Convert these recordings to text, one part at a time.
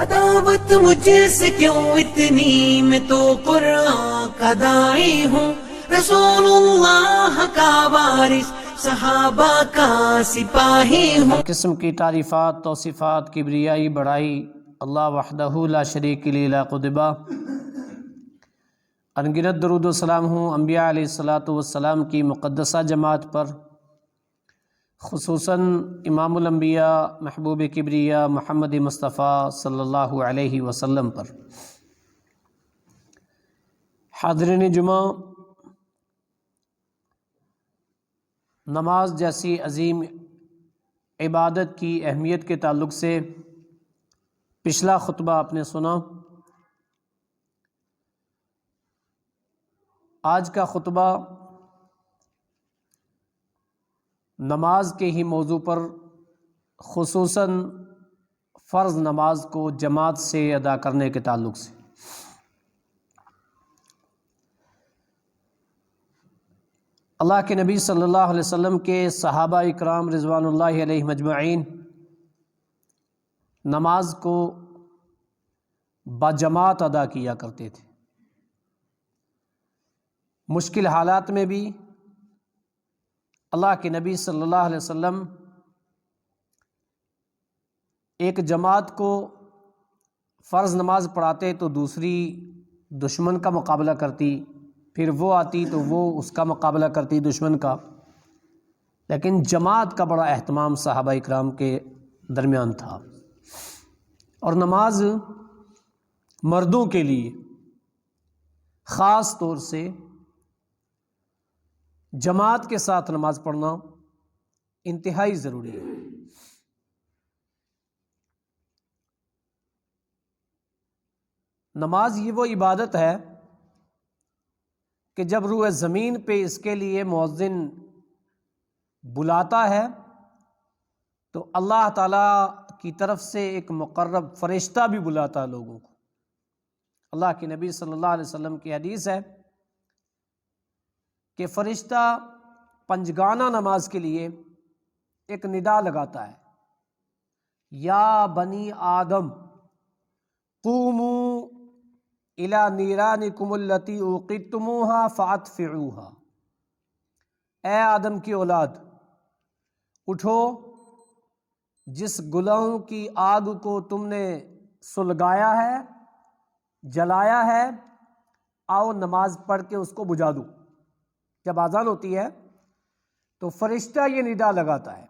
عداوت مجھ سے کیوں اتنی، میں تو قرآن کا داعی ہوں، رسول اللہ کا وارث، صحابہ کا سپاہی ہوں۔ ہر قسم کی تعریفات، توصیفات، کبریائی، بڑائی اللہ وحدہ لا شریک لہ لا قدبہ۔ انگنت درود و سلام ہوں انبیاء علیہ الصلاۃ والسلام کی مقدسہ جماعت پر، خصوصاً امام الانبیاء محبوب کبریا محمد مصطفیٰ صلی اللہ علیہ وسلم پر۔ حاضرین جمعہ، نماز جیسی عظیم عبادت کی اہمیت کے تعلق سے پچھلا خطبہ آپ نے سنا۔ آج کا خطبہ نماز کے ہی موضوع پر، خصوصاً فرض نماز کو جماعت سے ادا کرنے کے تعلق سے۔ اللہ کے نبی صلی اللہ علیہ وسلم کے صحابہ اکرام رضوان اللہ علیہ مجمعین نماز کو باجماعت ادا کیا کرتے تھے، مشکل حالات میں بھی اللہ کے نبی صلی اللہ علیہ وسلم ایک جماعت کو فرض نماز پڑھاتے تو دوسری دشمن کا مقابلہ کرتی، پھر وہ آتی تو وہ اس کا مقابلہ کرتی دشمن کا، لیکن جماعت کا بڑا اہتمام صحابہ اکرام کے درمیان تھا۔ اور نماز مردوں کے لیے خاص طور سے جماعت کے ساتھ نماز پڑھنا انتہائی ضروری ہے۔ نماز یہ وہ عبادت ہے کہ جب روئے زمین پہ اس کے لیے مؤذن بلاتا ہے تو اللہ تعالیٰ کی طرف سے ایک مقرب فرشتہ بھی بلاتا ہے لوگوں کو۔ اللہ کے نبی صلی اللہ علیہ وسلم کی حدیث ہے کہ فرشتہ پنجگانہ نماز کے لیے ایک ندا لگاتا ہے، یا بنی آدم قوموا الی نیرانکم التی اوقدتموها فاطفئوها، اے آدم کی اولاد اٹھو، جس گلہوں کی آگ کو تم نے سلگایا ہے، جلایا ہے، آؤ نماز پڑھ کے اس کو بجھا دو۔ جب اذان ہوتی ہے تو فرشتہ یہ ندا لگاتا ہے،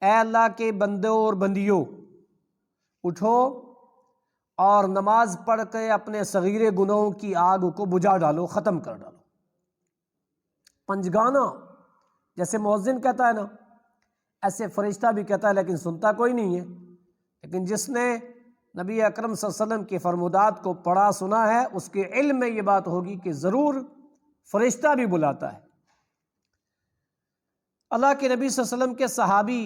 اے اللہ کے بندوں اور بندیوں اٹھو اور نماز پڑھ کے اپنے صغیر گناہوں کی آگ کو بجھا ڈالو، ختم کر ڈالو۔ پنجگانہ جیسے مؤذن کہتا ہے نا، ایسے فرشتہ بھی کہتا ہے، لیکن سنتا کوئی نہیں ہے۔ لیکن جس نے نبی اکرم صلی اللہ علیہ وسلم کی فرمودات کو پڑھا سنا ہے، اس کے علم میں یہ بات ہوگی کہ ضرور فرشتہ بھی بلاتا ہے۔ اللہ کے نبی صلی اللہ علیہ وسلم کے صحابی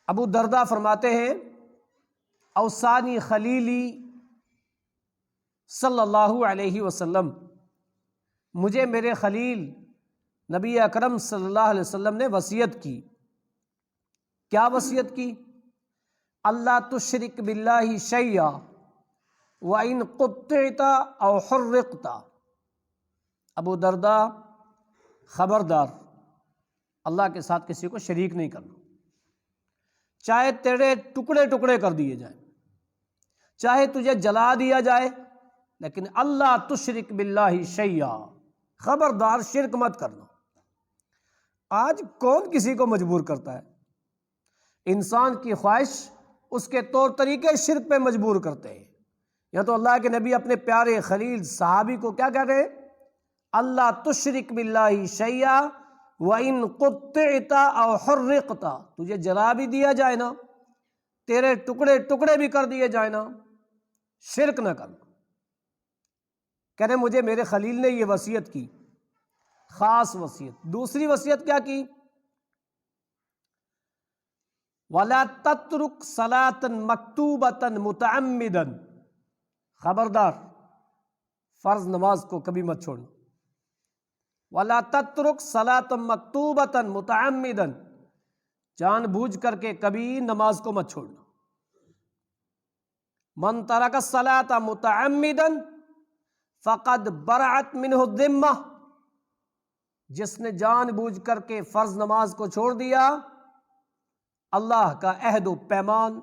ابو درداء فرماتے ہیں، اوصانی خلیلی صلی اللہ علیہ وسلم، مجھے میرے خلیل نبی اکرم صلی اللہ علیہ وسلم نے وصیت کی۔ کیا وصیت کی؟ اللہ تشرک باللہ شیئا وَإِن قُطِّعْتَ أَوْ حُرِّقْتَ، ابو درداء خبردار، اللہ کے ساتھ کسی کو شریک نہیں کرنا، چاہے تیرے ٹکڑے ٹکڑے کر دیے جائیں، چاہے تجھے جلا دیا جائے، لیکن اللہ تشرک باللہ شیئا، خبردار شرک مت کرنا۔ آج کون کسی کو مجبور کرتا ہے؟ انسان کی خواہش، اس کے طور طریقے شرک پہ مجبور کرتے ہیں۔ یا تو اللہ کے نبی اپنے پیارے خلیل صحابی کو کیا کہہ رہے ہیں؟ اللہ تشرک باللہ شیئا وَإِن قُطِّعْتَ أَوْ حُرِّقْتَ، تجھے جلا بھی دیا جائے نا، تیرے ٹکڑے ٹکڑے بھی کر دیے جائے نا، شرک نہ کرنا۔ کہہ رہے مجھے میرے خلیل نے یہ وصیت کی، خاص وصیت۔ دوسری وصیت کیا کی؟ وَلَا تَتْرُكْ صَلَاةً مَكْتُوبَةً مُتَعَمِّدًا، خبردار فرض نماز کو کبھی مت چھوڑنا۔ وَلَا تَتْرُكْ صَلَاةً مَكْتُوبَةً مُتَعَمِّدًا، جان بوجھ کر کے کبھی نماز کو مت چھوڑنا۔ من ترک الصلاۃ متعمدا فقد برعت منہ الذمہ، جس نے جان بوجھ کر کے فرض نماز کو چھوڑ دیا، اللہ کا عہد و پیمان،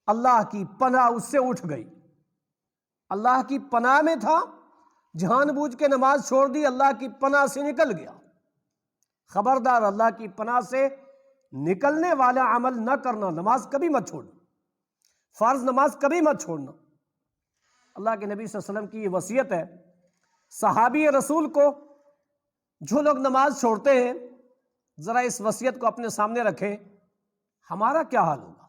اللہ کی پناہ اس سے اٹھ گئی۔ اللہ کی پناہ میں تھا، جان بوجھ کے نماز چھوڑ دی، اللہ کی پناہ سے نکل گیا۔ خبردار، اللہ کی پناہ سے نکلنے والا عمل نہ کرنا۔ نماز کبھی مت چھوڑنا، فرض نماز کبھی مت چھوڑنا۔ اللہ کے نبی صلی اللہ علیہ وسلم کی یہ وصیت ہے صحابی رسول کو۔ جو لوگ نماز چھوڑتے ہیں ذرا اس وصیت کو اپنے سامنے رکھیں، ہمارا کیا حال ہوگا؟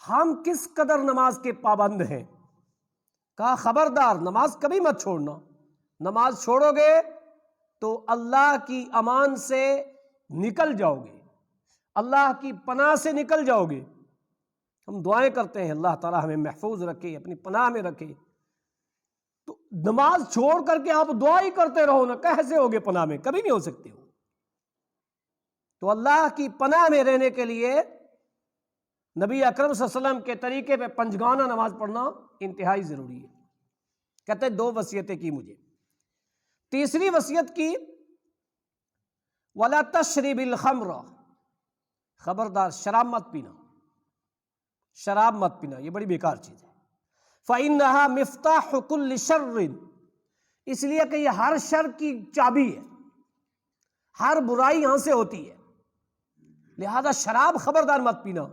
ہم کس قدر نماز کے پابند ہیں؟ کہا خبردار، نماز کبھی مت چھوڑنا۔ نماز چھوڑو گے تو اللہ کی امان سے نکل جاؤ گے، اللہ کی پناہ سے نکل جاؤ گے۔ ہم دعائیں کرتے ہیں اللہ تعالیٰ ہمیں محفوظ رکھے، اپنی پناہ میں رکھے، تو نماز چھوڑ کر کے آپ دعا ہی کرتے رہو نا، کیسے ہوگے پناہ میں؟ کبھی نہیں ہو سکتے ہو۔ تو اللہ کی پناہ میں رہنے کے لیے نبی اکرم صلی اللہ علیہ وسلم کے طریقے پہ پنجگانہ نماز پڑھنا انتہائی ضروری ہے۔ کہتے ہیں 2 وصیتیں کی مجھے۔ تیسری وصیت کی وَلَا تَشْرِبِ الْخَمْرَ، خبردار شراب مت پینا، شراب مت پینا، یہ بڑی بیکار چیز ہے۔ فَإِنَّهَا مِفْتَاحُ كُلِّ شَرٍ، اس لیے کہ یہ ہر شر کی چابی ہے، ہر برائی یہاں سے ہوتی ہے، لہذا شراب خبردار مت پینا۔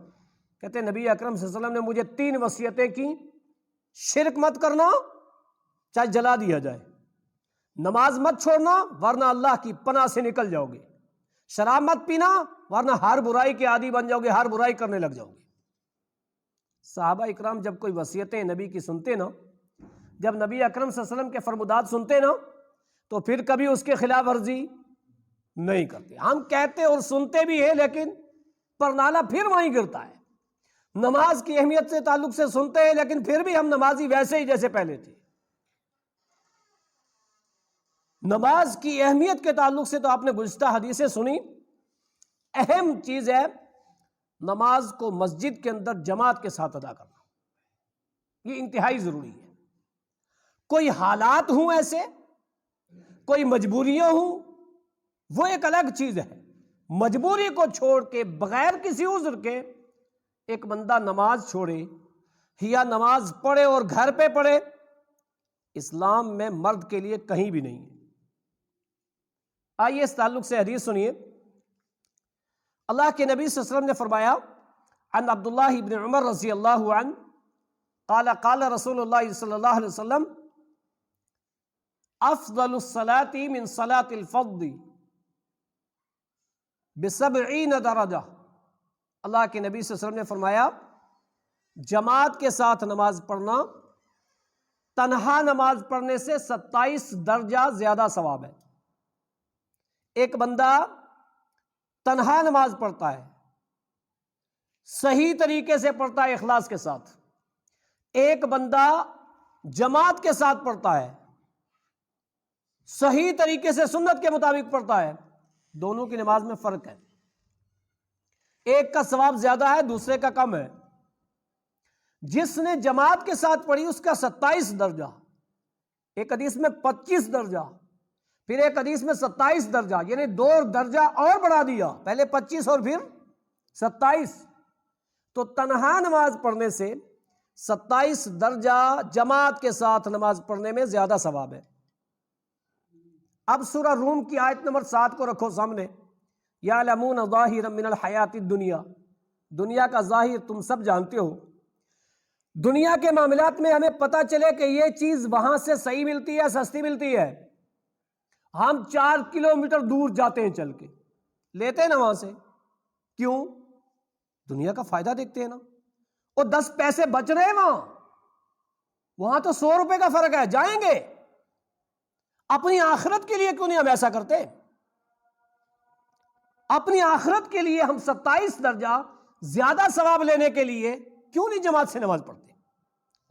کہتے ہیں نبی اکرم صلی اللہ علیہ وسلم نے مجھے 3 وصیتیں کی۔ شرک مت کرنا، چاہے جلا دیا جائے، نماز مت چھوڑنا ورنہ اللہ کی پناہ سے نکل جاؤ گے، شراب مت پینا ورنہ ہر برائی کے عادی بن جاؤ گے، ہر برائی کرنے لگ جاؤ گے۔ صحابہ اکرام جب کوئی وصیتیں نبی کی سنتے نا، جب نبی اکرم صلی اللہ علیہ وسلم کے فرمودات سنتے نا، تو پھر کبھی اس کے خلاف ورزی نہیں کرتے۔ ہم کہتے اور سنتے بھی ہیں لیکن پرنالہ پھر وہیں گرتا ہے۔ نماز کی اہمیت سے تعلق سے سنتے ہیں لیکن پھر بھی ہم نمازی ویسے ہی جیسے پہلے تھے۔ نماز کی اہمیت کے تعلق سے تو آپ نے گزشتہ حدیثیں سنی۔ اہم چیز ہے نماز کو مسجد کے اندر جماعت کے ساتھ ادا کرنا، یہ انتہائی ضروری ہے۔ کوئی حالات ہوں ایسے، کوئی مجبوریاں ہوں، وہ ایک الگ چیز ہے۔ مجبوری کو چھوڑ کے بغیر کسی عذر کے ایک بندہ نماز چھوڑے یا نماز پڑھے اور گھر پہ پڑھے، اسلام میں مرد کے لیے کہیں بھی نہیں ہے۔ آئیے اس تعلق سے حدیث سنیے۔ اللہ کے نبی صلی اللہ علیہ وسلم نے فرمایا عن عبداللہ بن عمر رضی اللہ عنہ قال قال رسول اللہ صلی اللہ علیہ وسلم افضل الصلاة من صلاة الفضل ب70 درجہ۔ اللہ کے نبی صلی اللہ علیہ وسلم نے فرمایا جماعت کے ساتھ نماز پڑھنا تنہا نماز پڑھنے سے 27 درجہ زیادہ ثواب ہے۔ ایک بندہ تنہا نماز پڑھتا ہے، صحیح طریقے سے پڑھتا ہے اخلاص کے ساتھ، ایک بندہ جماعت کے ساتھ پڑھتا ہے، صحیح طریقے سے سنت کے مطابق پڑھتا ہے، دونوں کی نماز میں فرق ہے۔ ایک کا ثواب زیادہ ہے، دوسرے کا کم ہے۔ جس نے جماعت کے ساتھ پڑھی اس کا 27 درجہ، ایک حدیث میں 25 درجہ، پھر ایک حدیث میں 27 درجہ، یعنی 2 درجہ اور بڑھا دیا، پہلے 25 اور پھر 27۔ تو تنہا نماز پڑھنے سے 27 درجہ جماعت کے ساتھ نماز پڑھنے میں زیادہ ثواب ہے۔ اب سورہ روم کی آیت نمبر 7 کو رکھو سامنے۔ یعلمون ظاہرا من الحیات الدنیا، دنیا کا ظاہر تم سب جانتے ہو۔ دنیا کے معاملات میں ہمیں پتہ چلے کہ یہ چیز وہاں سے صحیح ملتی ہے، سستی ملتی ہے، ہم 4 کلومیٹر دور جاتے ہیں چل کے، لیتے ہیں نا وہاں سے۔ کیوں؟ دنیا کا فائدہ دیکھتے ہیں نا، اور 10 پیسے بچ رہے ہیں وہاں تو 100 روپے کا فرق ہے، جائیں گے۔ اپنی آخرت کے لیے کیوں نہیں ہم ایسا کرتے؟ اپنی آخرت کے لیے ہم 27 درجہ زیادہ ثواب لینے کے لیے کیوں نہیں جماعت سے نماز پڑھتے؟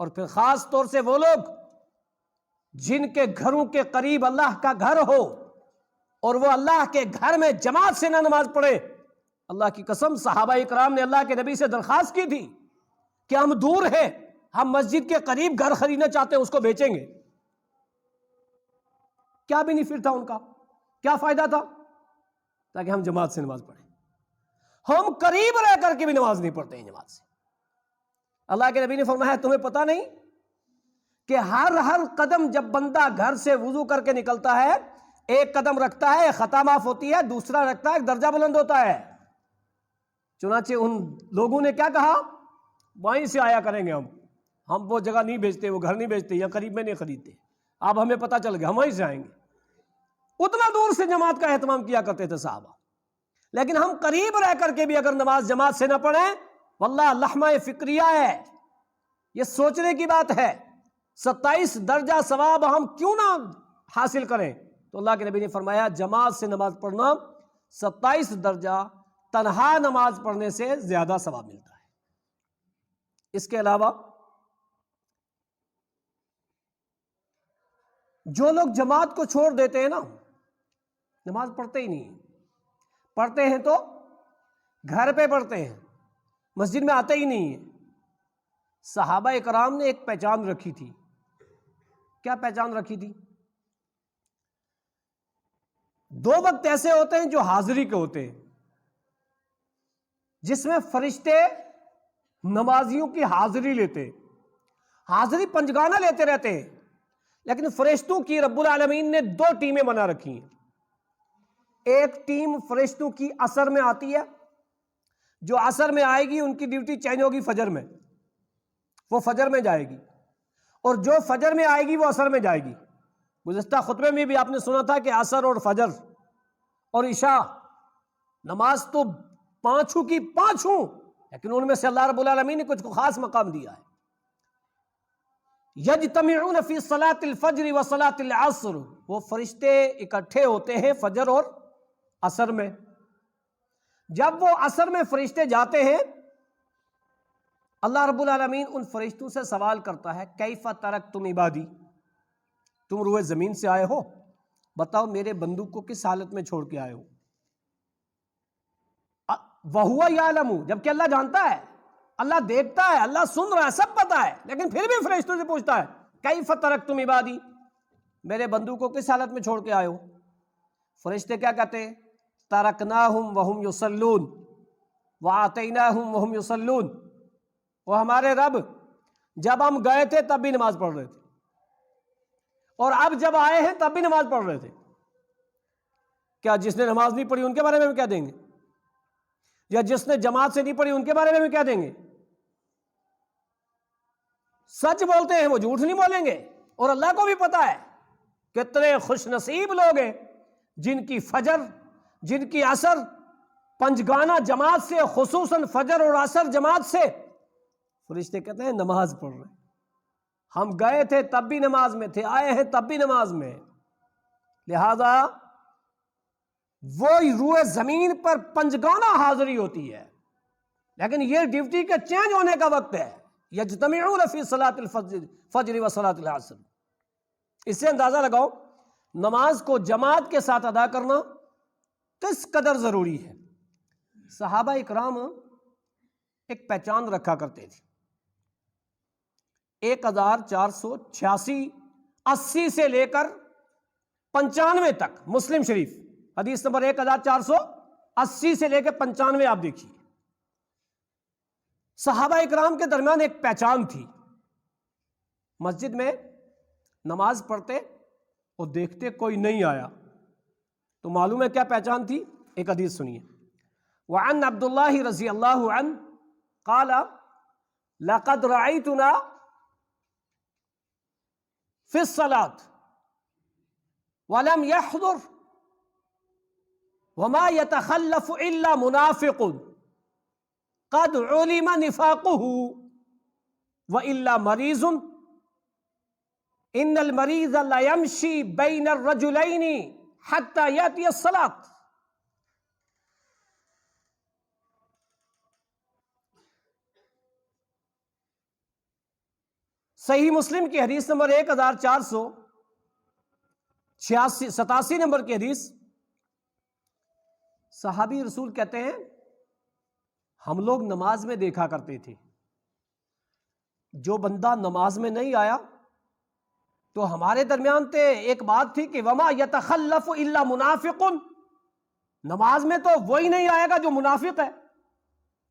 اور پھر خاص طور سے وہ لوگ جن کے گھروں کے قریب اللہ کا گھر ہو اور وہ اللہ کے گھر میں جماعت سے نہ نماز پڑھے۔ اللہ کی قسم صحابہ اکرام نے اللہ کے نبی سے درخواست کی تھی کہ ہم دور ہیں، ہم مسجد کے قریب گھر خریدنا چاہتے ہیں، اس کو بیچیں گے؟ کیا بینیفٹ تھا ان کا؟ کیا فائدہ تھا؟ تاکہ ہم جماعت سے نماز پڑھیں۔ ہم قریب رہ کر کے بھی نماز نہیں پڑھتے ہیں جماعت سے۔ اللہ کے نبی نے فرمایا تمہیں پتہ نہیں کہ ہر قدم جب بندہ گھر سے وضو کر کے نکلتا ہے، ایک قدم رکھتا ہے خطا معاف ہوتی ہے، دوسرا رکھتا ہے ایک درجہ بلند ہوتا ہے۔ چنانچہ ان لوگوں نے کیا کہا؟ وہیں سے آیا کریں گے ہم وہ جگہ نہیں بیچتے، وہ گھر نہیں بیچتے، یا قریب میں نہیں خریدتے، اب ہمیں پتہ چل گیا ہم وہیں سے آئیں گے۔ اتنا دور سے جماعت کا اہتمام کیا کرتے تھے صحابہ۔ لیکن ہم قریب رہ کر کے بھی اگر نماز جماعت سے نہ پڑھیں، واللہ لحمہ فکریہ ہے، یہ سوچنے کی بات ہے۔ 27 درجہ ثواب ہم کیوں نہ حاصل کریں؟ تو اللہ کے نبی نے فرمایا جماعت سے نماز پڑھنا 27 درجہ تنہا نماز پڑھنے سے زیادہ ثواب ملتا ہے۔ اس کے علاوہ جو لوگ جماعت کو چھوڑ دیتے ہیں نا، نماز پڑھتے ہی نہیں، پڑھتے ہیں تو گھر پہ پڑھتے ہیں، مسجد میں آتے ہی نہیں ہیں۔ صحابہ اکرام نے ایک پہچان رکھی تھی۔ کیا پہچان رکھی تھی؟ 2 وقت ایسے ہوتے ہیں جو حاضری کے ہوتے ہیں، جس میں فرشتے نمازیوں کی حاضری لیتے، حاضری پنجگانہ لیتے رہتے ہیں، لیکن فرشتوں کی رب العالمین نے 2 ٹیمیں بنا رکھی ہیں۔ ایک ٹیم فرشتوں کی عصر میں آتی ہے، جو عصر میں آئے گی ان کی ڈیوٹی چینج ہوگی فجر میں، وہ فجر میں جائے گی، اور جو فجر میں آئے گی وہ عصر میں جائے گی۔ گزشتہ خطبے میں بھی آپ نے سنا تھا کہ عصر اور فجر اور عشاء نماز تو 5 کی 5 ہوں، لیکن ان میں سے اللہ رب العالمین نے کچھ کو خاص مقام دیا ہے۔ یجتمعون فی صلاۃ الفجر و صلاۃ العصر، وہ فرشتے اکٹھے ہوتے ہیں فجر اور عصر میں۔ جب وہ عصر میں فرشتے جاتے ہیں، اللہ رب العالمین ان فرشتوں سے سوال کرتا ہے کیف ترکتم عبادی، تم روئے زمین سے آئے ہو، بتاؤ میرے بندوں کو کس حالت میں چھوڑ کے آئے ہو۔ وَهُوَ يَعْلَمُ، جبکہ اللہ جانتا ہے، اللہ دیکھتا ہے، اللہ سن رہا ہے، سب پتا ہے، لیکن پھر بھی فرشتوں سے پوچھتا ہے کیف ترکتم عبادی، میرے بندوں کو کس حالت میں چھوڑ کے آئے ہو۔ فرشتے کیا کہتے ہیں؟ ترکناہم وہم یصلون وآتیناہم وہم یصلون، وہ ہمارے رب جب ہم گئے تھے تب بھی نماز پڑھ رہے تھے، اور اب جب آئے ہیں تب بھی نماز پڑھ رہے تھے۔ کیا جس نے نماز نہیں پڑھی ان کے بارے میں ہم کہہ دیں گے؟ یا جس نے جماعت سے نہیں پڑھی ان کے بارے میں ہم کہہ دیں گے؟ سچ بولتے ہیں وہ جھوٹ نہیں بولیں گے، اور اللہ کو بھی پتا ہے کتنے خوش نصیب لوگ ہیں جن کی فجر، جن کی عصر پنجگانہ جماعت سے، خصوصاً فجر اور عصر جماعت سے، فرشتے کہتے ہیں نماز پڑھ رہے ہیں، ہم گئے تھے تب بھی نماز میں تھے، آئے ہیں تب بھی نماز میں۔ لہذا وہ روئے زمین پر پنجگانہ حاضری ہوتی ہے، لیکن یہ ڈیوٹی کے چینج ہونے کا وقت ہے۔ یجتمعون فی صلاۃ الفجر و صلاۃ العصر، اس سے اندازہ لگاؤ نماز کو جماعت کے ساتھ ادا کرنا کس قدر ضروری ہے۔ صحابہ اکرام ایک پہچان رکھا کرتے تھے۔ 1486 80 سے لے کر 95 تک، مسلم شریف حدیث نمبر 1480 سے لے کے 95 آپ دیکھیے، صحابہ اکرام کے درمیان ایک پہچان تھی۔ مسجد میں نماز پڑھتے اور دیکھتے کوئی نہیں آیا تو معلوم ہے کیا پہچان تھی؟ ایک حدیث سنیے۔ وعن عبداللہ رضی اللہ عنہ قال لقد رأيتنا في الصلاة ولم يحضر وما يتخلف إلا منافق قد علم نفاقه وإلا مريض إن المريض لا يمشي بين الرجلين حتى يأتي الصلاة۔ صحیح مسلم کی حدیث نمبر 1487 نمبر کی حدیث، صحابی رسول کہتے ہیں ہم لوگ نماز میں دیکھا کرتے تھے جو بندہ نماز میں نہیں آیا تو ہمارے درمیان تے ایک بات تھی کہ وما یتخلف الا منافق، نماز میں تو وہی نہیں آئے گا جو منافق ہے،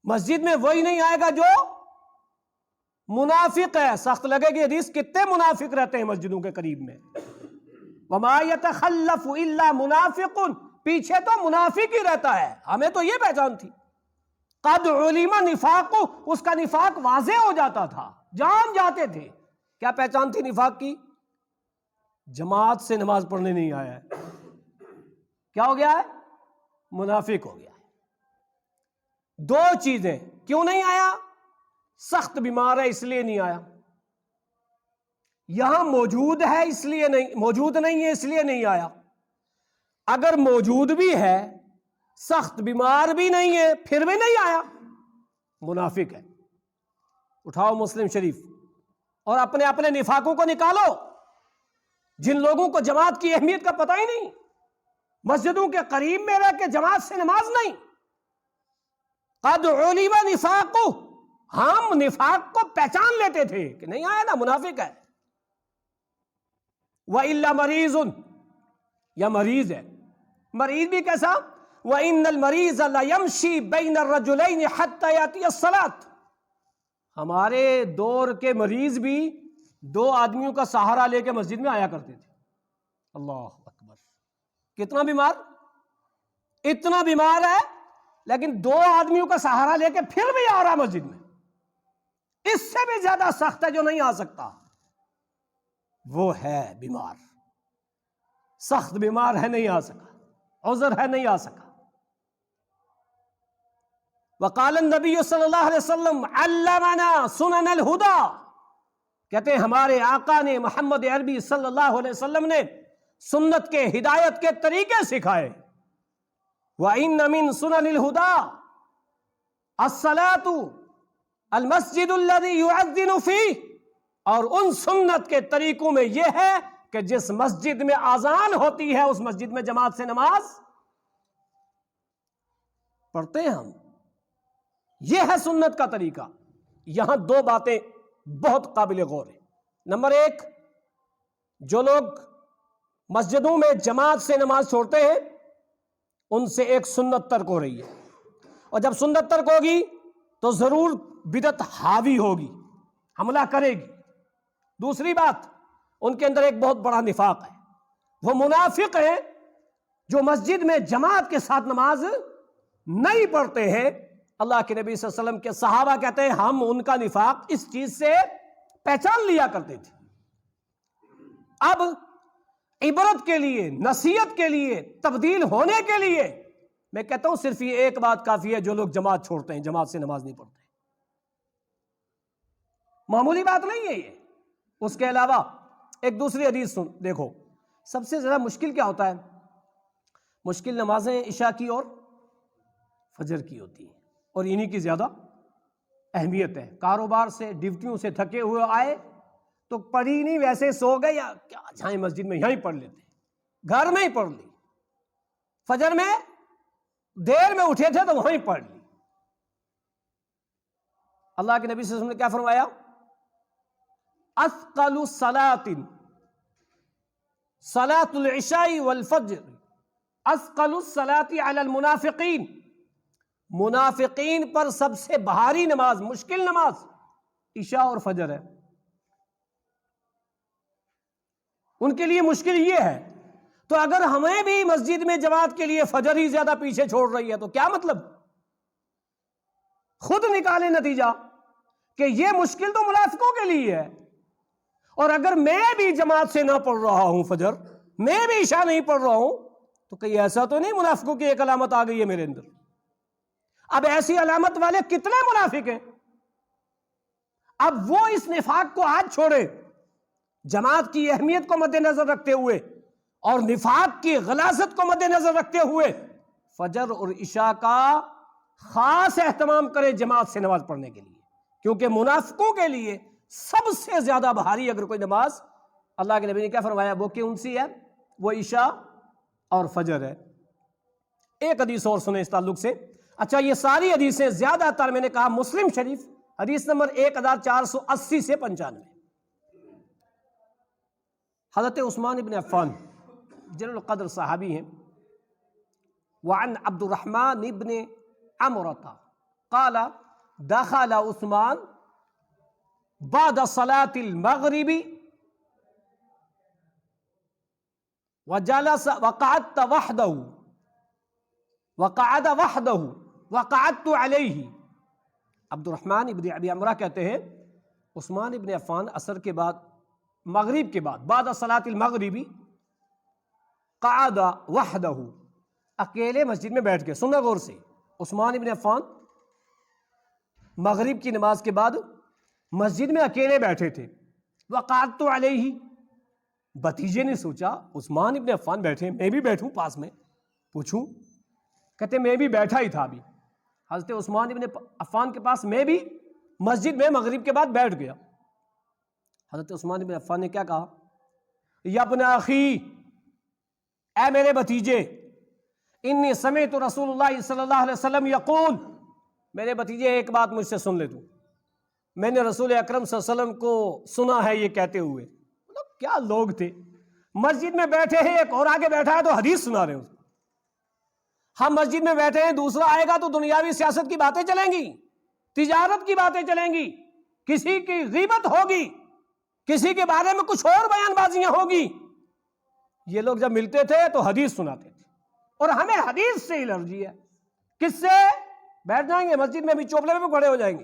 مسجد میں وہی نہیں آئے گا جو منافق ہے۔ سخت لگے گی حدیث، کتنے منافق رہتے ہیں مسجدوں کے قریب میں، وما یتخلف الا منافق، پیچھے تو منافق ہی رہتا ہے۔ ہمیں تو یہ پہچان تھی، قد علم نفاق، اس کا نفاق واضح ہو جاتا تھا، جان جاتے تھے۔ کیا پہچان تھی نفاق کی؟ جماعت سے نماز پڑھنے نہیں آیا ہے، کیا ہو گیا ہے؟ منافق ہو گیا ہے۔ دو چیزیں، کیوں نہیں آیا؟ سخت بیمار ہے اس لیے نہیں آیا، یہاں موجود ہے اس لیے نہیں، موجود نہیں ہے اس لیے نہیں آیا۔ اگر موجود بھی ہے، سخت بیمار بھی نہیں ہے، پھر بھی نہیں آیا، منافق ہے۔ اٹھاؤ مسلم شریف اور اپنے اپنے نفاقوں کو نکالو۔ جن لوگوں کو جماعت کی اہمیت کا پتہ ہی نہیں، مسجدوں کے قریب میں رہ کے جماعت سے نماز نہیں، قد علم نفاق، ہم نفاق کو پہچان لیتے تھے کہ نہیں آیا نا، منافق ہے۔ وَإِلَّا مَرِيضٌ، یا مریض ہے، مریض بھی کیسا؟ وَإِنَّ الْمَرِيضَ لَيَمْشِي بَيْنَ الرَّجُلَيْنِ حَتَّى يَأْتِيَ الصَّلَاةُ، ہمارے دور کے مریض بھی دو آدمیوں کا سہارا لے کے مسجد میں آیا کرتے تھے۔ اللہ اکبر، کتنا بیمار، اتنا بیمار ہے لیکن دو آدمیوں کا سہارا لے کے پھر بھی آ رہا مسجد میں۔ اس سے بھی زیادہ سخت ہے جو نہیں آ سکتا، وہ ہے بیمار، سخت بیمار ہے، نہیں آ سکا، عذر ہے، نہیں آ سکا۔ وقال النبی صلی اللہ علیہ وسلم علمنا سنن الہدا، کہتے ہیں ہمارے آقا نے، محمد عربی صلی اللہ علیہ وسلم نے سنت کے، ہدایت کے طریقے سکھائے۔ وَإِنَّ مِن سُنَنِ الْهُدَى الصَّلَاةُ الْمَسْجِدُ الَّذِي يُعَذِّنُ فِيهِ، اور ان سنت کے طریقوں میں یہ ہے کہ جس مسجد میں اذان ہوتی ہے اس مسجد میں جماعت سے نماز پڑھتے ہیں ہم، یہ ہے سنت کا طریقہ۔ یہاں دو باتیں بہت قابل غور ہیں۔ نمبر ایک، جو لوگ مسجدوں میں جماعت سے نماز چھوڑتے ہیں ان سے ایک سنت ترک ہو رہی ہے، اور جب سنت ترک ہوگی تو ضرور بدعت حاوی ہوگی، حملہ کرے گی۔ دوسری بات، ان کے اندر ایک بہت بڑا نفاق ہے، وہ منافق ہیں جو مسجد میں جماعت کے ساتھ نماز نہیں پڑھتے ہیں۔ اللہ کے نبی صلی اللہ علیہ وسلم کے صحابہ کہتے ہیں ہم ان کا نفاق اس چیز سے پہچان لیا کرتے تھے۔ اب عبرت کے لیے، نصیحت کے لیے، تبدیل ہونے کے لیے میں کہتا ہوں صرف یہ ایک بات کافی ہے، جو لوگ جماعت چھوڑتے ہیں، جماعت سے نماز نہیں پڑھتے، معمولی بات نہیں ہے یہ۔ اس کے علاوہ ایک دوسری حدیث دیکھو، سب سے زیادہ مشکل کیا ہوتا ہے؟ مشکل نمازیں عشاء کی اور فجر کی ہوتی ہیں، اور انہی کی زیادہ اہمیت ہے۔ کاروبار سے، ڈیوٹیوں سے تھکے ہوئے آئے تو پڑھی نہیں، ویسے سو گئے، یا کیا جائیں مسجد میں یہیں پڑھ لیتے، گھر میں ہی پڑھ لی، فجر میں دیر میں اٹھے تھے تو وہیں پڑھ لی۔ اللہ کے نبی صلی اللہ علیہ وسلم نے کیا فرمایا؟ اثقل الصلاۃ صلاۃ العشاء والفجر اثقل الصلاۃ علی المنافقین، منافقین پر سب سے بھاری نماز، مشکل نماز عشاء اور فجر ہے، ان کے لیے مشکل یہ ہے۔ تو اگر ہمیں بھی مسجد میں جماعت کے لیے فجر ہی زیادہ پیچھے چھوڑ رہی ہے تو کیا مطلب؟ خود نکالے نتیجہ کہ یہ مشکل تو منافقوں کے لیے ہے، اور اگر میں بھی جماعت سے نہ پڑھ رہا ہوں فجر، میں بھی عشاء نہیں پڑھ رہا ہوں، تو کہیں ایسا تو نہیں منافقوں کی ایک علامت آ گئی ہے میرے اندر؟ اب ایسی علامت والے کتنے منافق ہیں؟ اب وہ اس نفاق کو آج چھوڑے، جماعت کی اہمیت کو مد نظر رکھتے ہوئے اور نفاق کی غلاظت کو مد نظر رکھتے ہوئے فجر اور عشاء کا خاص اہتمام کرے جماعت سے نماز پڑھنے کے لیے، کیونکہ منافقوں کے لیے سب سے زیادہ بھاری اگر کوئی نماز، اللہ کے نبی نے کیا فرمایا، وہ کون سی ہے؟ وہ عشاء اور فجر ہے۔ ایک حدیث اور سنیں اس تعلق سے۔ اچھا، یہ ساری حدیثیں زیادہ تر میں نے کہا مسلم شریف حدیث نمبر 1480 سے 95۔ حضرت عثمان ابن عفان جلیل القدر صحابی ہیں۔ وعن عبد الرحمن ابن عمرة قال دخل عثمان بعد صلاة المغرب وجلس وقعدت وحده وقعدت علیہ۔ عبد الرحمن ابن ابی عمرہ کہتے ہیں عثمان ابن عفان عصر کے بعد، مغرب کے بعد، بعد صلاة المغرب قعد وحده، اکیلے مسجد میں بیٹھ کے، سننا غور سے، عثمان ابن عفان مغرب کی نماز کے بعد مسجد میں اکیلے بیٹھے تھے۔ وقعدت علیہ، بھتیجے نے سوچا عثمان ابن عفان بیٹھے، میں بھی بیٹھوں پاس میں، پوچھوں؟ کہتے میں بھی بیٹھا ہی تھا ابھی، حضرت عثمان ابن عفان کے پاس میں بھی مسجد میں مغرب کے بعد بیٹھ گیا۔ حضرت عثمان ابن عفان نے کیا کہا؟ یا ابن اخی، اے میرے بھتیجے، انی سمعت رسول اللہ صلی اللہ علیہ وسلم یقول، میرے بھتیجے ایک بات مجھ سے سن لے تو، میں نے رسول اکرم صلی اللہ علیہ وسلم کو سنا ہے یہ کہتے ہوئے۔ مطلب کیا لوگ تھے، مسجد میں بیٹھے ہیں، ایک اور آگے بیٹھا ہے تو حدیث سنا رہے ہیں۔ ہم مسجد میں بیٹھے ہیں، دوسرا آئے گا تو دنیاوی سیاست کی باتیں چلیں گی، تجارت کی باتیں چلیں گی، کسی کی غیبت ہوگی، کسی کے بارے میں کچھ اور بیان بازیاں ہوگی۔ یہ لوگ جب ملتے تھے تو حدیث سناتے تھے، اور ہمیں حدیث سے الرجی ہے۔ کس سے؟ بیٹھ جائیں گے مسجد میں بھی چوپلے میں کھڑے ہو جائیں گے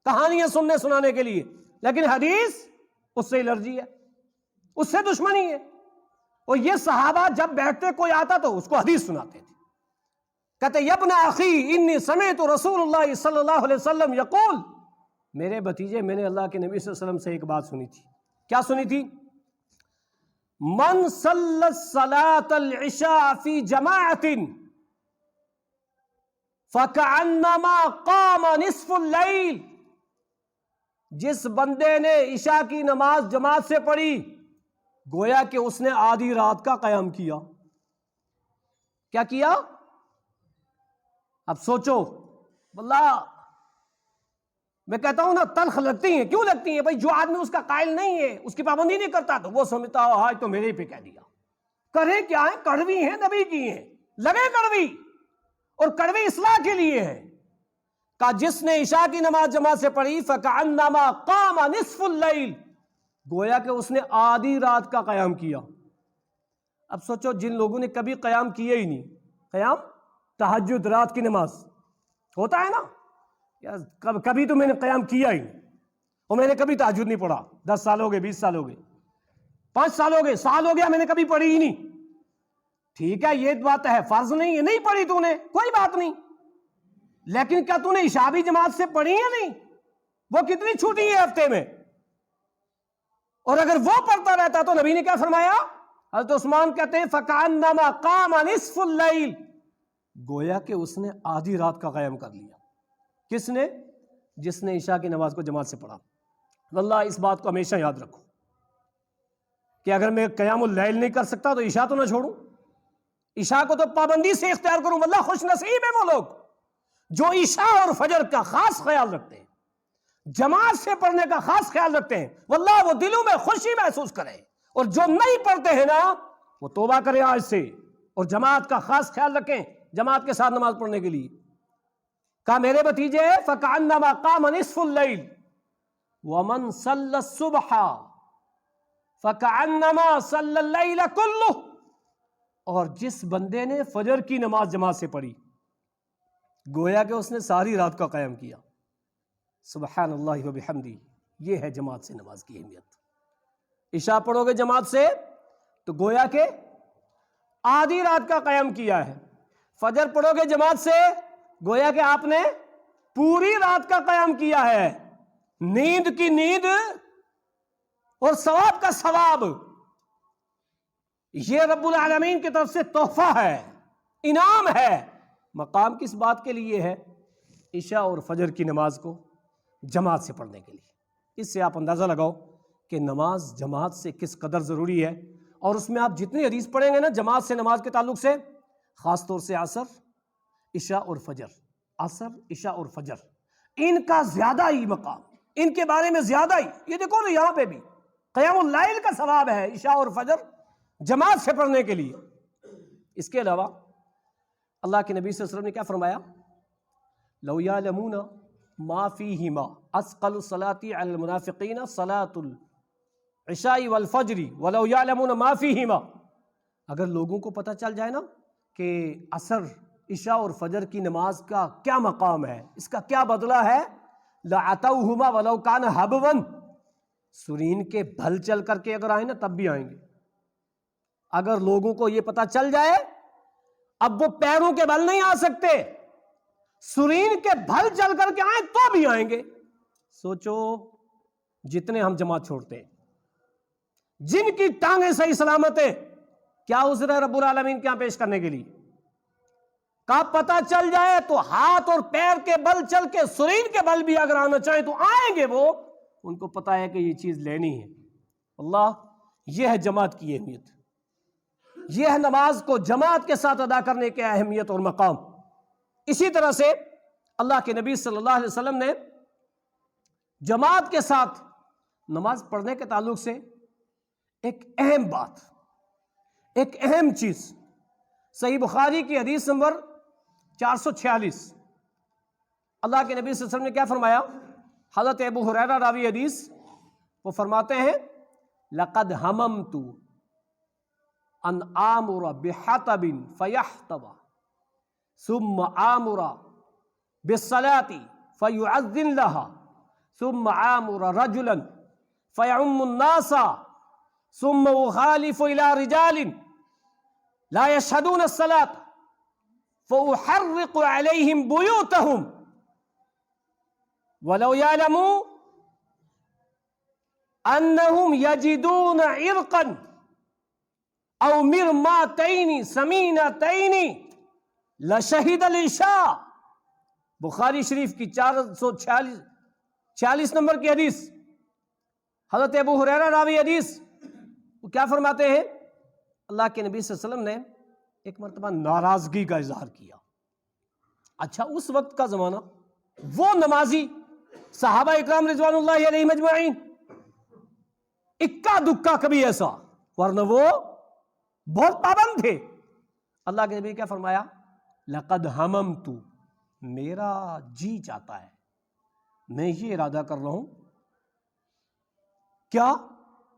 کہانیاں سننے سنانے کے لیے، لیکن حدیث اس سے الرجی ہے، اس سے دشمنی ہے۔ اور یہ صحابہ جب بیٹھتے کوئی آتا تو اس کو حدیث سناتے تھے، کہتے یا ابن اخی انی سمعت رسول اللہ صلی اللہ علیہ وسلم یقول، میرے بھتیجے میں نے اللہ کے نبی صلی اللہ علیہ وسلم سے ایک بات سنی تھی۔ کیا سنی تھی؟ من صلی صلاة العشاء فی جماعت فکأنما قام نصف اللیل، جس بندے نے عشاء کی نماز جماعت سے پڑھی گویا کہ اس نے آدھی رات کا قیام کیا۔ کیا کیا؟ اب سوچو، واللہ میں کہتا ہوں نا تلخ لگتی ہیں۔ کیوں لگتی ہیں بھائی؟ جو آدمی اس کا قائل نہیں ہے، اس کی پابندی نہیں کرتا، تو وہ سمجھتا ہو آج تو میرے ہی پہ کہہ دیا۔ کرے کیا ہے؟ کڑوی ہیں، نبی کی ہیں، لگے کڑوی، اور کڑوی اصلاح کے لیے ہے۔ کہ جس نے عشاء کی نماز جماعت سے پڑھی فکأنما قام نصف اللیل، گویا کہ اس نے آدھی رات کا قیام کیا۔ اب سوچو جن لوگوں نے کبھی قیام کیا ہی نہیں، قیام تہجد رات کی نماز ہوتا ہے نا، کبھی تو میں نے قیام کیا ہی نہیں، اور میں نے کبھی تہجد نہیں پڑھا، 10 سال ہو گئے، 20 سال ہو گئے، 5 سال ہو گئے، سال ہو گیا، میں نے کبھی پڑھی ہی نہیں۔ ٹھیک ہے، یہ بات ہے، فرض نہیں ہے، نہیں پڑھی تو نے، کوئی بات نہیں، لیکن کیا تو نے عشاء بھی جماعت سے پڑھی ہے؟ نہیں، وہ کتنی چھوٹی ہے ہفتے میں، اور اگر وہ پڑھتا رہتا تو نبی نے کیا فرمایا؟ حضرت عثمان کہتے ہیں فکأنما قام نصف اللیل، گویا کہ اس نے آدھی رات کا قیام کر لیا۔ کس نے؟ جس نے عشاء کی نماز کو جماعت سے پڑھا۔ واللہ اس بات کو ہمیشہ یاد رکھو کہ اگر میں قیام اللیل نہیں کر سکتا تو عشاء تو نہ چھوڑوں، عشاء کو تو پابندی سے اختیار کروں۔ واللہ خوش نصیب ہے وہ لوگ جو عشاء اور فجر کا خاص خیال رکھتے ہیں، جماعت سے پڑھنے کا خاص خیال رکھتے ہیں۔ واللہ وہ دلوں میں خوشی محسوس کریں، اور جو نہیں پڑھتے ہیں نا وہ توبہ کریں آج سے، اور جماعت کا خاص خیال رکھیں، جماعت کے ساتھ نماز پڑھنے کے لیے۔ کہا میرے بھتیجے فکأنما قام نصف اللیل ومن صلی الصبح فکأنما صلی اللیل کلہ، اور جس بندے نے فجر کی نماز جماعت سے پڑھی گویا کہ اس نے ساری رات کا قیام کیا۔ سبحان اللہ وبحمدہ، یہ ہے جماعت سے نماز کی اہمیت۔ عشاء پڑھو گے جماعت سے تو گویا کہ آدھی رات کا قیام کیا ہے، فجر پڑھو گے جماعت سے گویا کہ آپ نے پوری رات کا قیام کیا ہے۔ نیند کی نیند اور ثواب کا ثواب، یہ رب العالمین کی طرف سے تحفہ ہے، انعام ہے۔ مقام کس بات کے لیے ہے؟ عشاء اور فجر کی نماز کو جماعت سے پڑھنے کے لیے۔ اس سے آپ اندازہ لگاؤ کہ نماز جماعت سے کس قدر ضروری ہے، اور اس میں آپ جتنی حدیث پڑھیں گے نا جماعت سے نماز کے تعلق سے، خاص طور سے عصر، عشاء اور فجر، عصر، عشاء اور فجر، ان کا زیادہ ہی مقام، ان کے بارے میں زیادہ ہی. یہ دیکھو نا یہاں پہ بھی قیام اللیل کا ثواب ہے عشاء اور فجر جماعت سے پڑھنے کے لیے. اس کے علاوہ اللہ کے نبی صلی اللہ علیہ وسلم نے کیا فرمایا؟ لو یعلمون ما فیہما اثقل الصلاۃ علی المنافقین صلاۃ العشاء والفجر ولو یعلمون ما فیہما. اگر لوگوں کو پتہ چل جائے نا کہ عصر، عشاء اور فجر کی نماز کا کیا مقام ہے، اس کا کیا بدلہ ہے، لَعَتَوْهُمَا وَلَوْ كَانَ حَبْوًا، سرین کے بھل چل کر کے اگر آئیں نا تب بھی آئیں گے. اگر لوگوں کو یہ پتہ چل جائے اب وہ پیروں کے بل نہیں آ سکتے، سرین کے بھل چل کر کے آئیں تو بھی آئیں گے. سوچو جتنے ہم جماعت چھوڑتے ہیں، جن کی ٹانگیں صحیح سلامت ہے، کیا عذر ہے رب العالمین کے یہاں پیش کرنے کے لیے؟ کا پتہ چل جائے تو ہاتھ اور پیر کے بل چل کے سرین کے بل بھی اگر آنا چاہیں تو آئیں گے. وہ ان کو پتہ ہے کہ یہ چیز لینی ہے. اللہ، یہ ہے جماعت کی اہمیت، یہ ہے نماز کو جماعت کے ساتھ ادا کرنے کی اہمیت اور مقام. اسی طرح سے اللہ کے نبی صلی اللہ علیہ وسلم نے جماعت کے ساتھ نماز پڑھنے کے تعلق سے ایک اہم بات، ایک اہم چیز، صحیح بخاری کی حدیث نمبر 446، اللہ کے نبی صلی اللہ علیہ وسلم نے کیا فرمایا؟ حضرت ابو ہریرہ راوی حدیث، وہ فرماتے ہیں لقد ہممت ان آمر بحطب فیحطب ثم آمر بالصلاة فیعذن لها ثم آمر رجلا فیعم الناس ثم اخالف الى رجال لا يشهدون الصلاة فأحرق عليهم بيوتهم ولو يعلموا أنهم يجدون عرقا أو مرماتين سمينتين لشهد العشاء. بخاری شریف کی 446 نمبر کی حدیث، حضرت ابو ہریرہ راوی حدیث، وہ کیا فرماتے ہیں؟ اللہ کے نبی صلی اللہ علیہ وسلم نے ایک مرتبہ ناراضگی کا اظہار کیا. اچھا، اس وقت کا زمانہ، وہ نمازی صحابہ اکرام رضوان اللہ علیہ مجمعین، اکا دکا کبھی ایسا، ورنہ وہ بہت پابند تھے. اللہ کے نبی کیا فرمایا؟ لقد ہممت، میرا جی چاہتا ہے، میں یہ ارادہ کر رہا ہوں، کیا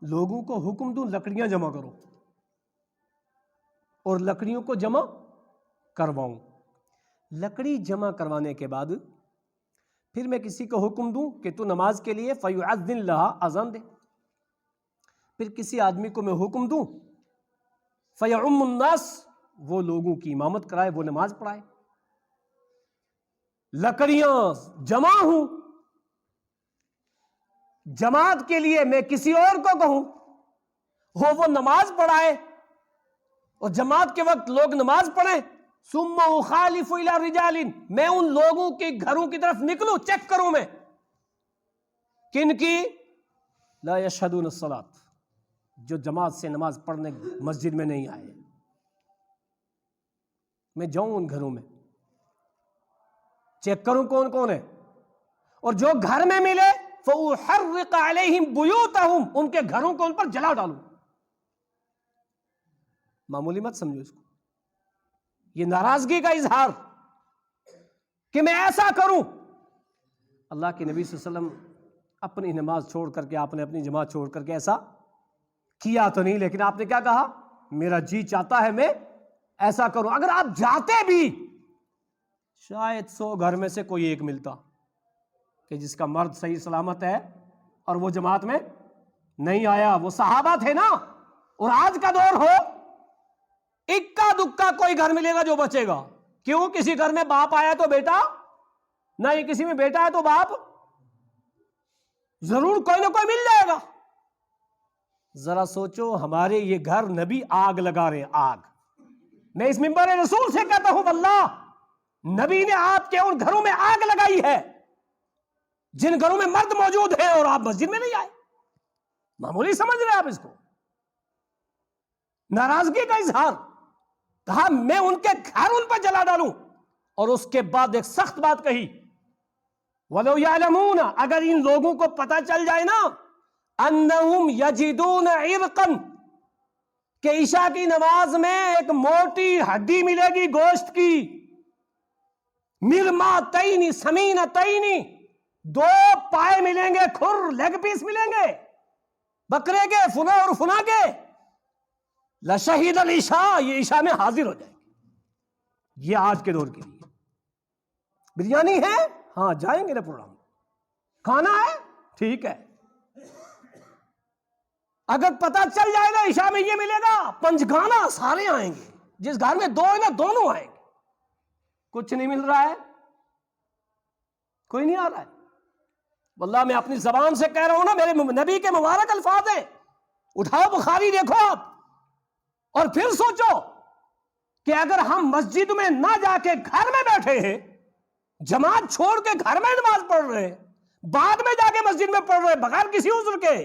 لوگوں کو حکم دوں لکڑیاں جمع کرو اور لکڑیوں کو جمع کرواؤں. لکڑی جمع کروانے کے بعد پھر میں کسی کو حکم دوں کہ تو نماز کے لیے فیعذن لہا، اذان دے. پھر کسی آدمی کو میں حکم دوں فیعم الناس، وہ لوگوں کی امامت کرائے، وہ نماز پڑھائے. لکڑیاں جمع ہوں، جماعت کے لیے میں کسی اور کو کہوں وہ نماز پڑھائے اور جماعت کے وقت لوگ نماز پڑھیں. ثم اخالف الى رجال، میں ان لوگوں کے گھروں کی طرف نکلوں، چیک کروں میں کن کی؟ لا یشہدون الصلاۃ، جو جماعت سے نماز پڑھنے مسجد میں نہیں آئے. میں جاؤں ان گھروں میں، چیک کروں کون کون ہے، اور جو گھر میں ملے فَأُحَرِّقَ عَلَيْهِمْ بُيُوتَهُمْ، ان کے گھروں کو ان پر جلا ڈالوں. معمولی مت سمجھو اس کو، یہ ناراضگی کا اظہار کہ میں ایسا کروں. اللہ کے نبی صلی اللہ علیہ وسلم اپنی نماز چھوڑ کر کے، آپ نے اپنی جماعت چھوڑ کر کے ایسا کیا تو نہیں، لیکن آپ نے کیا کہا؟ میرا جی چاہتا ہے میں ایسا کروں. اگر آپ جاتے بھی، شاید 100 گھر میں سے کوئی ایک ملتا کہ جس کا مرد صحیح سلامت ہے اور وہ جماعت میں نہیں آیا. وہ صحابہ تھے نا. اور آج کا دور ہو، اکا دکا کوئی گھر ملے گا جو بچے گا. کیوں؟ کسی گھر میں باپ آیا تو بیٹا نہیں، کسی میں بیٹا ہے تو باپ ضرور کوئی نہ کوئی مل جائے گا. ذرا سوچو، ہمارے یہ گھر نبی آگ لگا رہے ہیں، آگ. میں اس منبر رسول سے کہتا ہوں، واللہ نبی نے آپ کے ان گھروں میں آگ لگائی ہے جن گھروں میں مرد موجود ہیں اور آپ مسجد میں نہیں آئے. معمولی سمجھ رہے آپ اس کو؟ ناراضگی کا اظہار. کہا میں ان کے گھر ان پر جلا ڈالوں. اور اس کے بعد ایک سخت بات کہی، وَلَوْ يَعْلَمُونَ، اگر ان لوگوں کو پتہ چل جائے نا، أَنَّهُمْ يَجِدُونَ عِرْقًا، کہ عشاء کی نماز میں ایک موٹی ہڈی ملے گی گوشت کی، مِرْمَاتَيْنِ سَمِينَتَيْنِ، 2 پائے ملیں گے، کھر لیگ پیس ملیں گے بکرے کے، فنا اور فنا کے، لَشَهِدَ الْعِشَاء، یہ عشاء میں حاضر ہو جائے گی۔ یہ آج کے دور کے لیے بریانی ہے، ہاں جائیں گے نا پروگرام، کھانا ہے ٹھیک ہے۔ اگر پتہ چل جائے گا عشاء میں یہ ملے گا، پنجگانا سارے آئیں گے، جس گھر میں 2 ہے نا دونوں آئیں گے۔ کچھ نہیں مل رہا ہے، کوئی نہیں آ رہا ہے، واللہ میں اپنی زبان سے کہہ رہا ہوں نا، میرے نبی کے مبارک الفاظ ہیں، اٹھاؤ بخاری دیکھو آپ، اور پھر سوچو کہ اگر ہم مسجد میں نہ جا کے گھر میں بیٹھے ہیں، جماعت چھوڑ کے گھر میں نماز پڑھ رہے ہیں، بعد میں جا کے مسجد میں پڑھ رہے ہیں بغیر کسی عذر کے،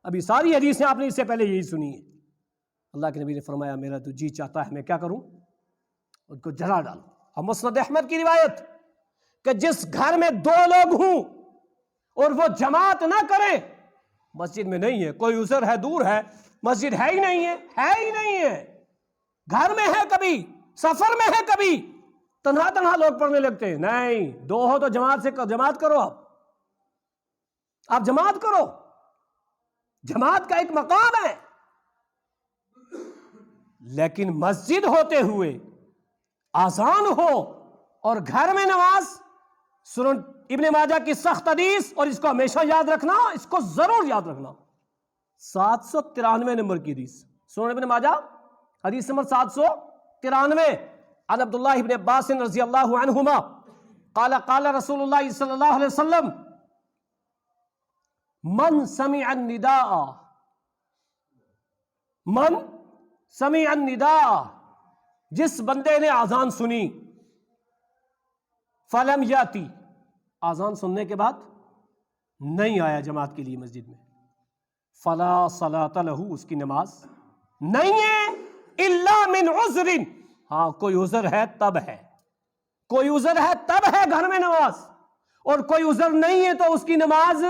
ابھی ساری حدیثیں آپ نے اس سے پہلے یہی سنی ہے۔ اللہ کے نبی نے فرمایا میرا تو جی چاہتا ہے میں کیا کروں، ان کو جلا ڈالوں۔ اور مسند احمد کی روایت کہ جس گھر میں 2 لوگ ہوں اور وہ جماعت نہ کریں، مسجد میں نہیں ہے، کوئی عذر ہے، دور ہے، مسجد ہے ہی نہیں ہے، گھر میں ہے، کبھی سفر میں ہے، کبھی تنہا لوگ پڑھنے لگتے ہیں، نہیں، 2 ہو تو جماعت کرو، آپ جماعت کرو، جماعت کا ایک مقام ہے۔ لیکن مسجد ہوتے ہوئے آذان ہو اور گھر میں نماز، سنن ابن ماجہ کی سخت حدیث، اور اس کو ہمیشہ یاد رکھنا، اس کو ضرور یاد رکھنا، 793 نمبر کی حدیث، سنن ابن ماجہ حدیث نمبر 793، عن عبداللہ ابن عباس رضی اللہ عنہما قال قال رسول اللہ صلی اللہ علیہ وسلم من سمع النداء، جس بندے نے آذان سنی، فلم یاتی، آذان سننے کے بعد نہیں آیا جماعت کے لیے مسجد میں، فلا صلاۃ لہ، اس کی نماز نہیں ہے، الا من عذر، ہاں کوئی عذر ہے تب ہے، کوئی عذر ہے تب ہے گھر میں نماز، اور کوئی عذر نہیں ہے تو اس کی نماز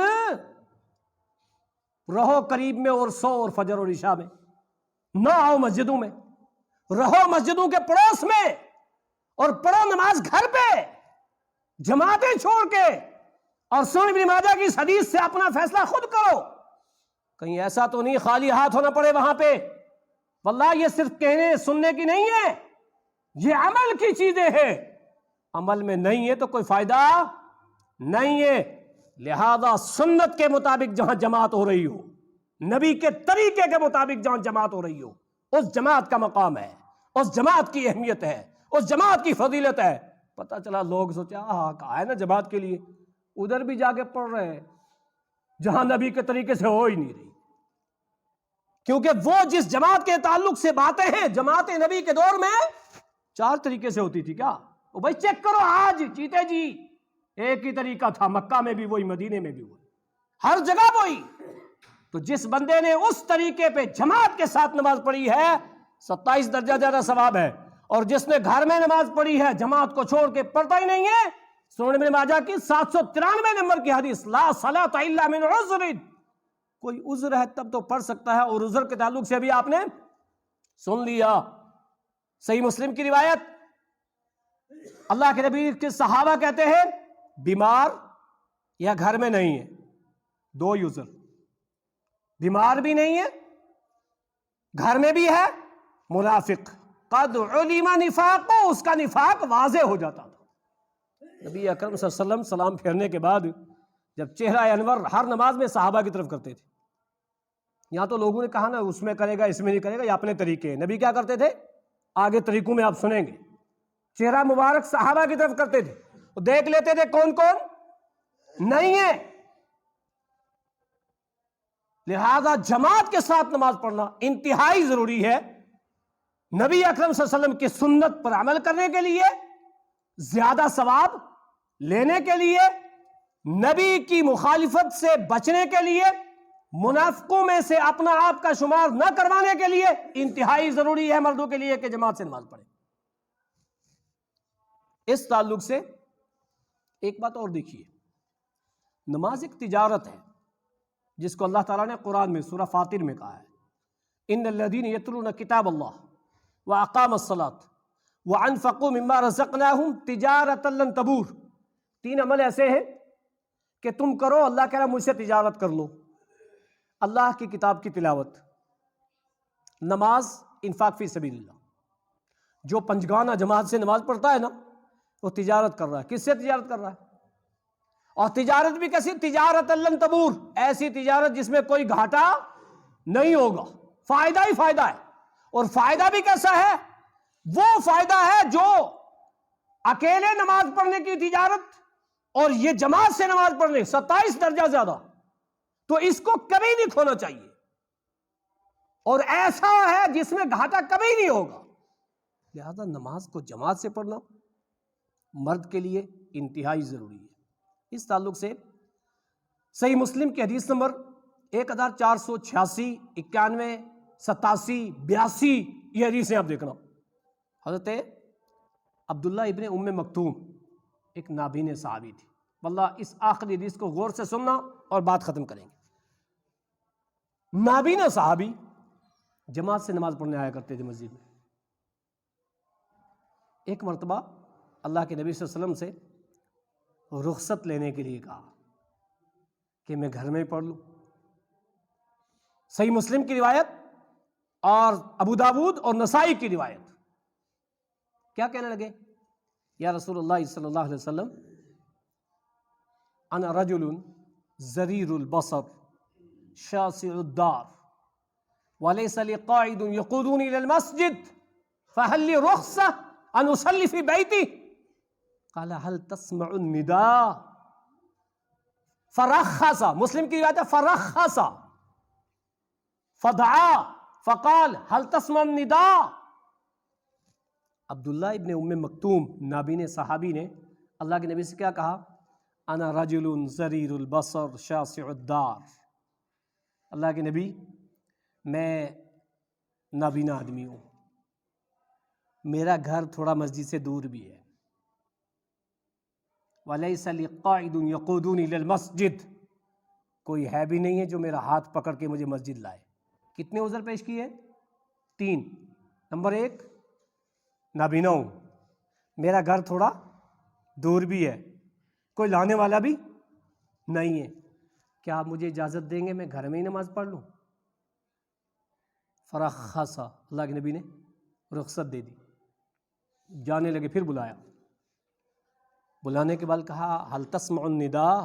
رہو قریب میں، اور سو اور فجر اور عشاء میں، نہ آؤ مسجدوں میں، رہو مسجدوں کے پڑوس میں، اور پڑھو نماز گھر پہ، جماعتیں چھوڑ کے، اور سنن ابن ماجہ کی اس حدیث سے اپنا فیصلہ خود کرو، کہیں ایسا تو نہیں خالی ہاتھ ہونا پڑے وہاں پہ، واللہ یہ صرف کہنے سننے کی نہیں ہے، یہ عمل کی چیزیں ہیں، عمل میں نہیں ہے تو کوئی فائدہ نہیں ہے۔ لہذا سنت کے مطابق جہاں جماعت ہو رہی ہو، نبی کے طریقے کے مطابق جہاں جماعت ہو رہی ہو، اس جماعت کا مقام ہے، اس جماعت کی اہمیت ہے، اس جماعت کی فضیلت ہے۔ پتہ چلا لوگ سوچا کہا ہے نا جماعت کے لیے، ادھر بھی جا کے پڑھ رہے ہیں جہاں نبی کے طریقے سے ہو ہی نہیں رہی، کیونکہ وہ جس جماعت کے تعلق سے باتیں ہیں، جماعت نبی کے دور میں 4 طریقے سے ہوتی تھی، کیا وہ بھائی چیک کرو، آج چیتے جی ایک ہی طریقہ تھا، مکہ میں بھی وہی، مدینے میں بھی وہی، ہر جگہ وہی۔ تو جس بندے نے اس طریقے پہ جماعت کے ساتھ نماز پڑھی ہے 27 درجہ زیادہ ثواب ہے، اور جس نے گھر میں نماز پڑھی ہے جماعت کو چھوڑ کے پڑھتا ہی نہیں ہے، سنن ابن ماجہ کی 793 نمبر کی حدیث، لا صلاۃ الا من عذر، کوئی عذر ہے تب تو پڑھ سکتا ہے، اور عذر کے تعلق سے بھی آپ نے سن لیا۔ صحیح مسلم کی روایت، اللہ کے نبی کے صحابہ کہتے ہیں بیمار یا گھر میں نہیں ہے، 2 عذر، بیمار بھی نہیں ہے، گھر میں بھی ہے، منافق، قد علم نفاق، اس کا نفاق واضح ہو جاتا تھا۔ نبی اکرم صلی اللہ علیہ وسلم سلام پھیرنے کے بعد جب چہرہ انور ہر نماز میں صحابہ کی طرف کرتے تھے، یہاں تو لوگوں نے کہا نا اس میں کرے گا اس میں نہیں کرے گا، یہ اپنے طریقے ہیں، نبی کیا کرتے تھے آگے طریقوں میں آپ سنیں گے، چہرہ مبارک صحابہ کی طرف کرتے تھے، دیکھ لیتے تھے کون کون نہیں ہے۔ لہذا جماعت کے ساتھ نماز پڑھنا انتہائی ضروری ہے، نبی اکرم صلی اللہ علیہ وسلم کی سنت پر عمل کرنے کے لیے، زیادہ ثواب لینے کے لیے، نبی کی مخالفت سے بچنے کے لیے، منافقوں میں سے اپنا آپ کا شمار نہ کروانے کے لیے انتہائی ضروری ہے مردوں کے لیے کہ جماعت سے نماز پڑھیں۔ اس تعلق سے ایک بات اور دیکھیے، نماز ایک تجارت ہے جس کو اللہ تعالیٰ نے قرآن میں سورہ فاطر میں کہا ہے، ان الذین یتلون کتاب اللہ واقاموا الصلاۃ وانفقوا مما رزقناہم تجارۃ لن تبور۔ 3 عمل ایسے ہیں کہ تم کرو، اللہ کہہ رہا مجھ سے تجارت کر لو۔ اللہ کی کتاب کی تلاوت، نماز، انفاق فی سبیل اللہ۔ جو پنجگانہ جماعت سے نماز پڑھتا ہے نا، وہ تجارت کر رہا ہے۔ کس سے تجارت کر رہا ہے؟ اور تجارت بھی کیسی؟ تجارت لن تبور، ایسی تجارت جس میں کوئی گھاٹا نہیں ہوگا، فائدہ ہی فائدہ ہے۔ اور فائدہ بھی کیسا ہے؟ وہ فائدہ ہے جو اکیلے نماز پڑھنے کی تجارت اور یہ جماعت سے نماز پڑھنے 27 درجہ زیادہ، تو اس کو کبھی نہیں کھونا چاہیے، اور ایسا ہے جس میں گھاٹا کبھی نہیں ہوگا۔ لہذا نماز کو جماعت سے پڑھنا مرد کے لیے انتہائی ضروری ہے۔ اس تعلق سے صحیح مسلم کی حدیث نمبر 1486، 91، 87، 82 یہ حدیثیں آپ دیکھنا۔ حضرت عبداللہ ابن ام مکتوم ایک نابینا صحابی تھی۔ واللہ اس آخری حدیث کو غور سے سننا اور بات ختم کریں گے۔ نابینا صحابی جماعت سے نماز پڑھنے آیا کرتے تھے مسجد میں۔ ایک مرتبہ اللہ کے نبی صلی اللہ علیہ وسلم سے رخصت لینے کے لیے کہا کہ میں گھر میں پڑھ لوں۔ صحیح مسلم کی روایت اور ابو داود اور نسائی کی روایت۔ کیا کہنے لگے؟ یا رسول اللہ صلی اللہ علیہ وسلم، انا رجل ضریر البصر شاسع الدار وليس لي قاعد يقودني الى المسجد فهل لي رخصة ان اصلي في بيتي؟ قال هل تسمع النداء؟ فرخص، مسلم کی روایت ہے فرخص، فدعا فقال هل تسمع النداء؟ عبداللہ ابن ام مکتوم نابینا صحابی نے اللہ کے نبی سے کیا کہا؟ انا رجل ضریر البصر شاسع الدار، اللہ کے نبی میں نابینا آدمی ہوں، میرا گھر تھوڑا مسجد سے دور بھی ہے۔ وَلَيْسَ لِي قَاعِدٌ يَقُودُونِي إِلَى الْمَسْجِدِ، کوئی ہے بھی نہیں ہے جو میرا ہاتھ پکڑ کے مجھے مسجد لائے۔ کتنے عذر پیش کیے؟ 3۔ نمبر 1، نابینا ہوں، میرا گھر تھوڑا دور بھی ہے، کوئی لانے والا بھی نہیں ہے۔ کیا آپ مجھے اجازت دیں گے میں گھر میں ہی نماز پڑھ لوں؟ فرخص، اللہ کے نبی نے رخصت دے دی۔ جانے لگے، پھر بلایا، بلانے کے بعد کہا هل تسمع النداء،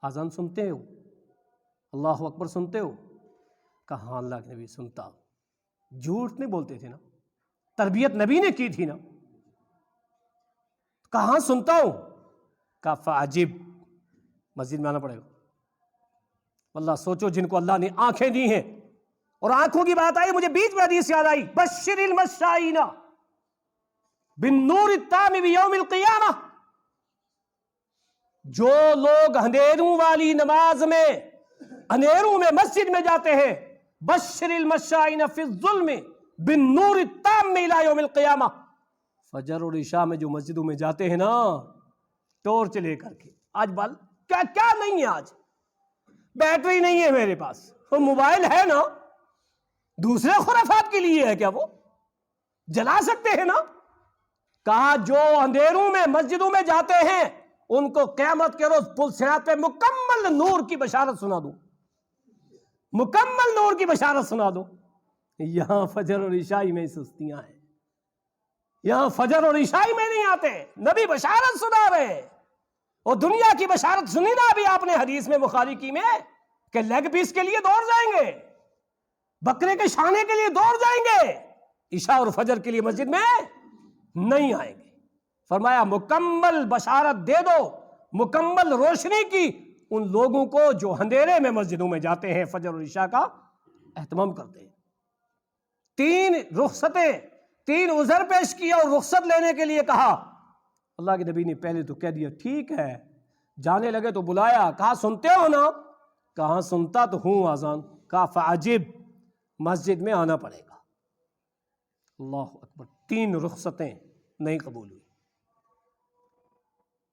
اذان سنتے ہو؟ اللہ اکبر سنتے ہو؟ کہا ہاں اللہ کے نبی سنتا ہوں۔ جھوٹ نہیں بولتے تھے نا، تربیت نبی نے کی تھی نا۔ کہاں سنتا ہوں؟ کہا فعجب، مسجد میں آنا پڑے گا۔ واللہ سوچو جن کو اللہ نے آنکھیں دی ہیں، اور آنکھوں کی بات آئی مجھے بیچ میں حدیث یاد آئی، بشر المشائین بالنور التام بیوم القیامہ، جو لوگ اندھیروں والی نماز میں، اندھیروں میں مسجد میں جاتے ہیں، بشر المشائین فی الظلم بالنور التام الی یوم القیامہ، فجر اور عشاء میں جو مسجدوں میں جاتے ہیں نا ٹورچ لے کر کے، آج بال کیا کیا نہیں ہے، آج بیٹری نہیں ہے میرے پاس، وہ موبائل ہے نا، دوسرے خرافات کے لیے ہے کیا؟ وہ جلا سکتے ہیں نا۔ کہا جو اندھیروں میں مسجدوں میں جاتے ہیں ان کو قیامت کے روز پل صراط پہ مکمل نور کی بشارت سنا دو، مکمل نور کی بشارت سنا دو۔ یہاں فجر اور عشائی میں سستیاں ہیں، یہاں فجر اور عشائی میں نہیں آتے، نبی بشارت سنا رہے ہیں۔ اور دنیا کی بشارت سنی نا ابھی آپ نے حدیث میں بخاری کی میں، کہ لیگ پیس کے لیے دوڑ جائیں گے، بکرے کے شانے کے لیے دوڑ جائیں گے، عشاء اور فجر کے لیے مسجد میں نہیں آئیں گے۔ فرمایا مکمل بشارت دے دو، مکمل روشنی کی ان لوگوں کو جو اندھیرے میں مسجدوں میں جاتے ہیں، فجر اور عشاء کا اہتمام کرتے ہیں۔ 3 رخصتیں، 3 عذر پیش کیا اور رخصت لینے کے لیے کہا۔ اللہ کے نبی نے پہلے تو کہہ دیا ٹھیک ہے، جانے لگے تو بلایا، کہا سنتے ہو نا؟ کہاں سنتا تو ہوں آذان۔ کہا فعجب، مسجد میں آنا پڑے گا۔ اللہ اکبر، 3 رخصتیں نہیں قبول ہوئی۔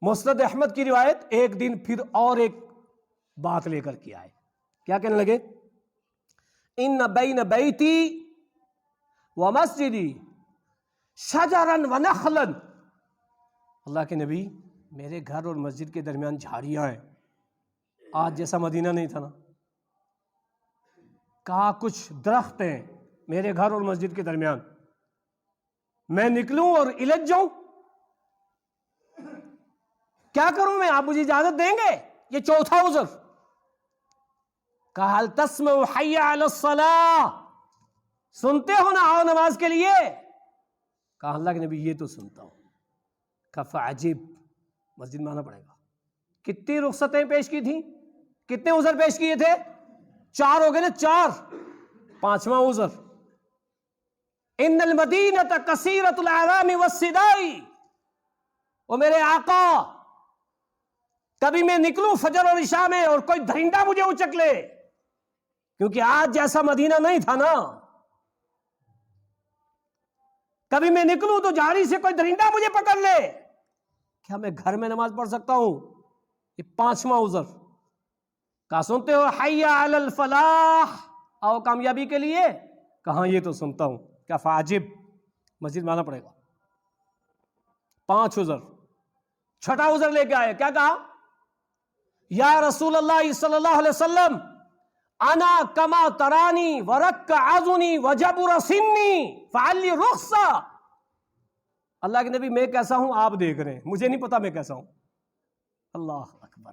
مسند احمد کی روایت، ایک دن پھر اور ایک بات لے کر کے آئے. کیا کہنے لگے؟ ان بین بیتی و مسجدی شجرا و نخلا. اللہ کے نبی، میرے گھر اور مسجد کے درمیان جھاڑیاں ہیں. آج جیسا مدینہ نہیں تھا نا. کہا کچھ درخت ہیں میرے گھر اور مسجد کے درمیان، میں نکلوں اور الجھ جاؤں؟ کیا کروں میں؟ آپ مجھے اجازت دیں گے؟ یہ چوتھا عذر. کہا هل تسمع حی علی الصلاۃ، سنتے ہو نا آؤ نماز کے لیے؟ کہا اللہ کے نبی یہ تو سنتا ہوں. کہا فعجب، مسجد میں آنا پڑے گا. کتنی رخصتیں پیش کی تھیں؟ کتنے عذر پیش کیے تھے؟ 4 ہو گئے نا، 4. 5واں عذر، ان المدینۃ کثیرۃ الاعرام والصداء. وہ میرے آقا، کبھی میں نکلوں فجر اور عشاء میں اور کوئی درندہ مجھے اچک لے، کیونکہ آج جیسا مدینہ نہیں تھا نا. کبھی میں نکلوں تو جھاڑی سے کوئی درندہ مجھے پکڑ لے. کیا میں گھر میں نماز پڑھ سکتا ہوں؟ یہ 5واں عذر. کہا سنتے ہو حی علی الفلاح، آؤ کامیابی کے لیے؟ کہاں یہ تو سنتا ہوں. کیا فعجب، مسجد میں آنا پڑے گا. 5 عذر. 6واں عذر لے کے آئے. کیا کہا؟ یا رسول اللہ صلی اللہ علیہ وسلم انا کما ترانی ورک عذنی وجبر سنی فعلی رخصہ. اللہ کے نبی میں کیسا ہوں آپ دیکھ رہے ہیں، مجھے نہیں پتا میں کیسا ہوں. اللہ اکبر.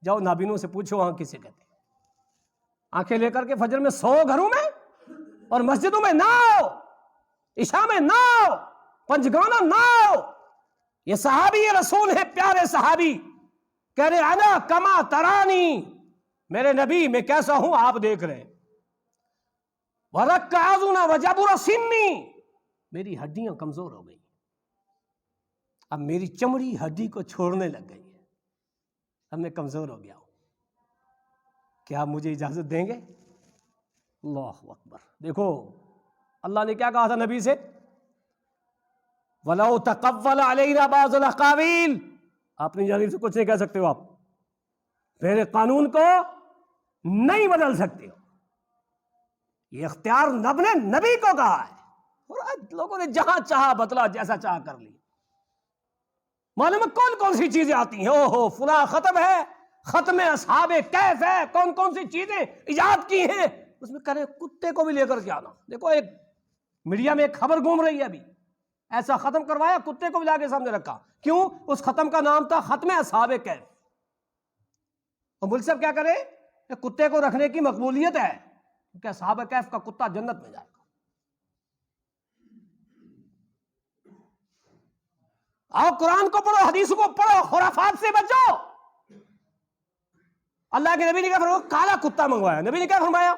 جاؤ نابینوں سے پوچھو وہاں کسے کہتے ہیں. آنکھیں لے کر کے فجر میں 100 گھروں میں اور مسجدوں میں 9، عشاء میں 9، پنجگانہ 9. یہ صحابی رسول ہے، پیارے صحابی، کہہ رہے انا کما ترانی، میرے نبی میں کیسا ہوں آپ دیکھ رہے ہیں. ورک عذنا وجبر سنی، میری ہڈیاں کمزور ہو گئی، اب میری چمڑی ہڈی کو چھوڑنے لگ گئی ہے، اب میں کمزور ہو گیا ہوں. کیا آپ مجھے اجازت دیں گے؟ اللہ اکبر. دیکھو اللہ نے کیا کہا تھا نبی سے؟ وَلَوْ تَقَوَّلَ عَلَيْنَا بَعْضَ الْأَقَاوِيلِ. اپنی جانب سے کچھ نہیں کہہ سکتے ہو آپ، میرے قانون کو نہیں بدل سکتے ہو. یہ اختیار رب نے نبی کو کہا ہے، اور آج لوگوں نے جہاں چاہا بدلا، جیسا چاہا کر لی. معلوم ہے کون کون سی چیزیں آتی ہیں. او ہو فلاں ختم ہے، ختم اصحاب کہف ہے، کون کون سی چیزیں ایجاد کی ہیں. اس میں کرے کتے کو بھی لے کر کے آنا. دیکھو ایک میڈیا میں ایک خبر گھوم رہی ہے ابھی، ایسا ختم کروایا، کتے کو بھی لا کے سامنے رکھا. کیوں؟ اس ختم کا نام تھا ختم اصحاب کہف. اور ملک صاحب کیا کرے؟ کتے کو رکھنے کی مقبولیت ہے، کیونکہ اصحاب کہف کا کتا جنت میں جائے گا. آؤ قرآن کو پڑھو، حدیث کو پڑھو، خرافات سے بچو. اللہ کے نبی نے کیا فرمایا؟ کالا کتا منگوایا. نبی نے کیا فرمایا؟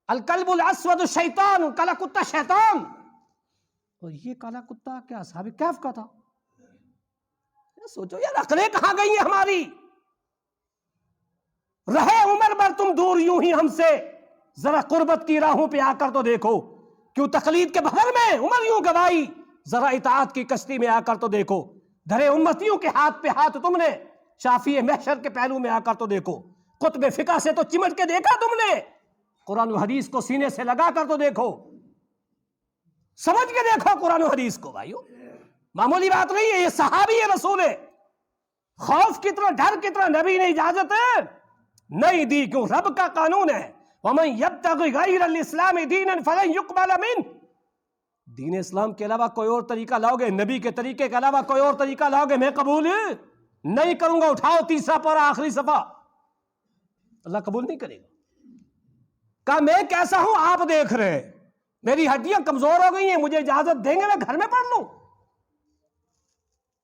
الکلب الاسود شیطان، کالا کتا شیطان. اور یہ کالا کتا کیا اصحاب کہف کا تھا؟ سوچو یار، عقلیں کہاں گئی ہیں ہماری؟ رہے عمر بھر تم دور یوں ہی ہم سے، ذرا قربت کی راہوں پہ آ کر تو دیکھو. کیوں تقلید کے بغیر میں عمر یوں گوائی، ذرا اطاعت کی کشتی میں آ کر تو دیکھو. دھرے امتیوں کے ہاتھ پہ ہاتھ تم نے، شافی محشر کے پہلو میں آ کر تو دیکھو. قطب فقہ سے تو چمٹ کے دیکھا تم نے، قرآن و حدیث کو سینے سے لگا کر تو دیکھو، سمجھ کے دیکھو قرآن و حدیث کو. بھائیو معمولی بات نہیں ہے، یہ صحابی رسول ہے. خوف کی طرح، ڈر کی طرح نبی نے اجازت نہیں دی، کیوں؟ رب کا قانون ہے. وَمَن يَبْتَغِ غَيْرَ الْإِسْلَامِ دِينًا فَلَن يُقْبَلَ مِنْهُ. دین اسلام کے علاوہ کوئی اور طریقہ لاؤ گے، نبی کے طریقے کے علاوہ کوئی اور طریقہ لاؤ گے، میں قبول نہیں کروں گا. اٹھاؤ 3 پارہ آخری صفحہ، اللہ قبول نہیں کرے گا. کہا میں کیسا ہوں آپ دیکھ رہے ہیں، میری ہڈیاں کمزور ہو گئی ہیں، مجھے اجازت دیں گے میں گھر میں پڑھ لوں؟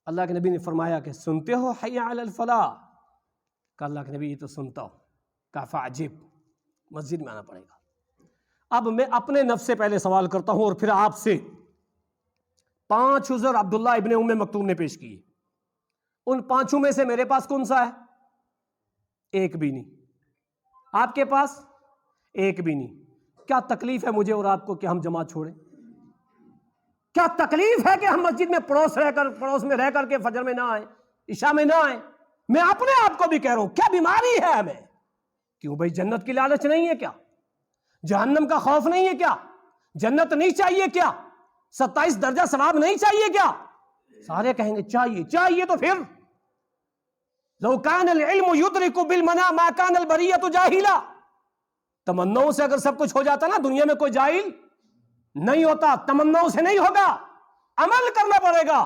اللہ کے نبی نے فرمایا کہ سنتے ہو حی علی الفلاح؟ کہا اللہ کے نبی یہ تو سنتا ہوں. کہا فعجب، مسجد میں آنا پڑے گا. اب میں اپنے نفس سے پہلے سوال کرتا ہوں اور پھر آپ سے. 5 عذر عبداللہ ابن ام مکتوم نے پیش کیے، ان 5 میں سے میرے پاس کون سا ہے؟ ایک بھی نہیں. آپ کے پاس ایک بھی نہیں. کیا تکلیف ہے مجھے اور آپ کو کہ ہم جماعت چھوڑیں؟ کیا تکلیف ہے کہ ہم مسجد میں پڑوس میں رہ کر کے فجر میں نہ آئیں، عشاء میں نہ آئیں؟ میں اپنے آپ کو بھی کہہ رہا ہوں، کیا بیماری ہے ہمیں؟ کیوں بھائی جنت کی لالچ نہیں ہے کیا؟ جہنم کا خوف نہیں ہے کیا؟ جنت نہیں چاہیے کیا؟ 27 درجہ ثواب نہیں چاہیے کیا؟ سارے کہیں گے چاہیے۔ چاہیے تو پھر لو کان العلم یدرک بالمنی ما کان البریۃ جاہلا، تمناؤں سے اگر سب کچھ ہو جاتا نا، دنیا میں کوئی جاہل نہیں ہوتا، تمناؤں سے نہیں ہوگا، عمل کرنا پڑے گا۔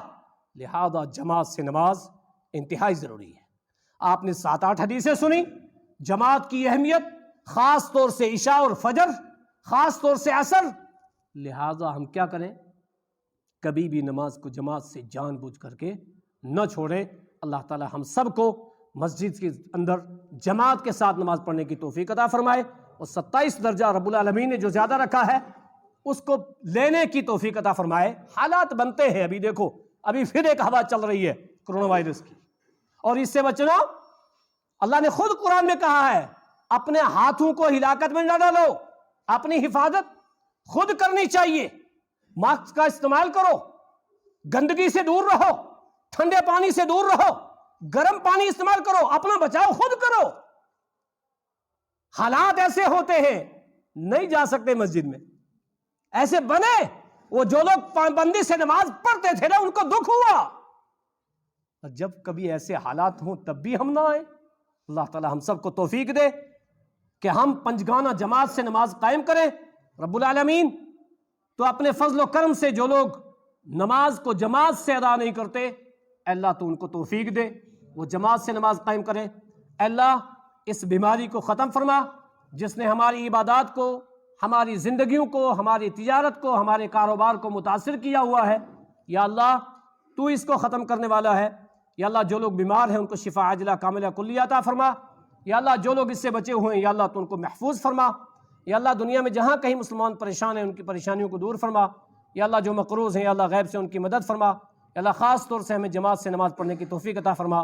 لہذا جماعت سے نماز انتہائی ضروری ہے۔ آپ نے 7-8 حدیثیں سنی جماعت کی اہمیت، خاص طور سے عشاء اور فجر، خاص طور سے عصر۔ لہذا ہم کیا کریں؟ کبھی بھی نماز کو جماعت سے جان بوجھ کر کے نہ چھوڑیں۔ اللہ تعالی ہم سب کو مسجد کے اندر جماعت کے ساتھ نماز پڑھنے کی توفیق عطا فرمائے، اور 27 درجہ رب العالمین نے جو زیادہ رکھا ہے اس کو لینے کی توفیق عطا فرمائے۔ حالات بنتے ہیں، ابھی دیکھو ابھی پھر ایک ہوا چل رہی ہے کرونا وائرس کی، اور اس سے بچنا اللہ نے خود قرآن میں کہا ہے، اپنے ہاتھوں کو ہلاکت میں نہ ڈالو، اپنی حفاظت خود کرنی چاہیے۔ ماسک کا استعمال کرو، گندگی سے دور رہو، ٹھنڈے پانی سے دور رہو، گرم پانی استعمال کرو، اپنا بچاؤ خود کرو۔ حالات ایسے ہوتے ہیں نہیں جا سکتے مسجد میں، ایسے بنے وہ جو لوگ پابندی سے نماز پڑھتے تھے نا ان کو دکھ ہوا، اور جب کبھی ایسے حالات ہوں تب بھی ہم نہ آئیں۔ اللہ تعالی ہم سب کو توفیق دے کہ ہم پنجگانہ جماعت سے نماز قائم کریں۔ رب العالمین تو اپنے فضل و کرم سے جو لوگ نماز کو جماعت سے ادا نہیں کرتے، اللہ تو ان کو توفیق دے وہ جماعت سے نماز قائم کریں۔ اللہ اس بیماری کو ختم فرما جس نے ہماری عبادات کو، ہماری زندگیوں کو، ہماری تجارت کو، ہمارے کاروبار کو متاثر کیا ہوا ہے۔ یا اللہ تو اس کو ختم کرنے والا ہے۔ یا اللہ جو لوگ بیمار ہیں ان کو شفا عاجلہ کاملہ کلیہ عطا فرما۔ یا اللہ جو لوگ اس سے بچے ہوئے ہیں یا اللہ تو ان کو محفوظ فرما۔ یا اللہ دنیا میں جہاں کہیں مسلمان پریشان ہیں ان کی پریشانیوں کو دور فرما۔ یا اللہ جو مقروض ہیں یا اللہ غیب سے ان کی مدد فرما۔ یا اللہ خاص طور سے ہمیں جماعت سے نماز پڑھنے کی توفیق عطا فرما۔